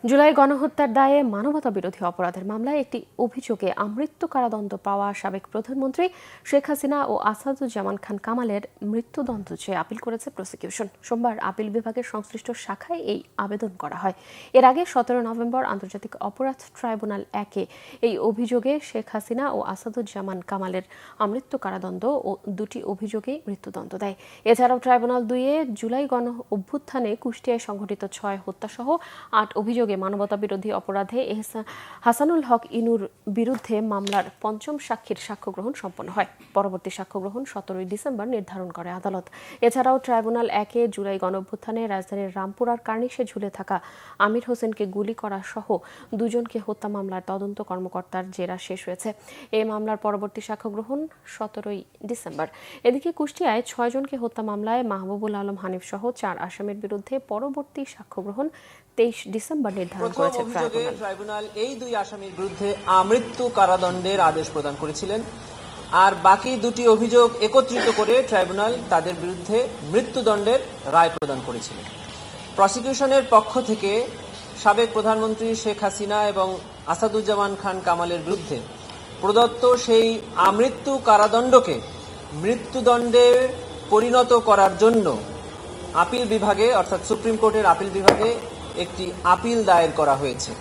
জুলাই গণহত্যার দায়ে মানবতাবিরোধী অপরাধের মামলায় একটি অভিযোগে আমৃত্যু কারাদণ্ড পাওয়া সাবেক প্রধানমন্ত্রী শেখ হাসিনা ও আসাদুজ্জামান খান কামালের মৃত্যুদণ্ড চেয়ে আপিল করেছে প্রসিকিউশন। সোমবার আপিল বিভাগের সংশ্লিষ্ট শাখায় এই আবেদন করা হয়। এর আগে 17 নভেম্বর আন্তর্জাতিক অপরাধ ট্রাইব্যুনাল 1-এ এই অভিযোগে শেখ হাসিনা ও আসাদুজ্জামান কামালের আমৃত্যু কারাদণ্ড ও দুটি অভিযোগেই মৃত্যুদণ্ড দেয়। এছাড়াও ট্রাইব্যুনাল 2-এ জুলাই গণ অভ্যুত্থানে কুষ্টিয়ায় সংঘটিত 6 হত্যাসহ 8 অভিযোগে মানবতাবিরোধী অপরাধে হাসানুল হক ইনুর বিরুদ্ধে মামলার পঞ্চম সাক্ষীর সাক্ষ্য গ্রহণ সম্পন্ন হয়। পরবর্তী সাক্ষ্য গ্রহণ 17 ডিসেম্বর নির্ধারণ করে আদালত। এছাড়াও ট্রাইব্যুনাল 1-এ জুলাই গণঅভ্যুত্থানে রাজধানীর রামপুরার কার্নিশে ঝুলে থাকা আমির হোসেনকে গুলি করা সহ দুজনকে হত্যা মামলার তদন্ত কর্মকর্তার জেরা শেষ হয়েছে। এই মামলার পরবর্তী সাক্ষ্য গ্রহণ 17 ডিসেম্বর। এদিকে কুষ্টিয়ায় 6 জনকে হত্যা মামলায় মাহবুবুল আলম হানিফ সহ 4 আসামির বিরুদ্ধে পরবর্তী সাক্ষ্য গ্রহণ 23 ডিসেম্বর নির্ধারণ করেছে ট্রাইব্যুনাল। এই দুই আসামির বিরুদ্ধে আমৃত্যু কারাদণ্ডের আদেশ প্রদান করেছিলেন, আর বাকি দুটি অভিযোগ একত্রিত করে ট্রাইব্যুনাল তাদের বিরুদ্ধে মৃত্যুদণ্ডের রায় প্রদান করেছিলেন। প্রসিকিউশনের পক্ষ থেকে সাবেক প্রধানমন্ত্রী শেখ হাসিনা এবং আসাদুজ্জামান খান কামালের বিরুদ্ধে প্রদত্ত সেই আমৃত্যু কারাদণ্ডকে মৃত্যুদণ্ডে পরিণত করার জন্য আপিল বিভাগে অর্থাৎ সুপ্রিম কোর্টের আপিল বিভাগে একটি আপিল দায়ের করা হয়েছে।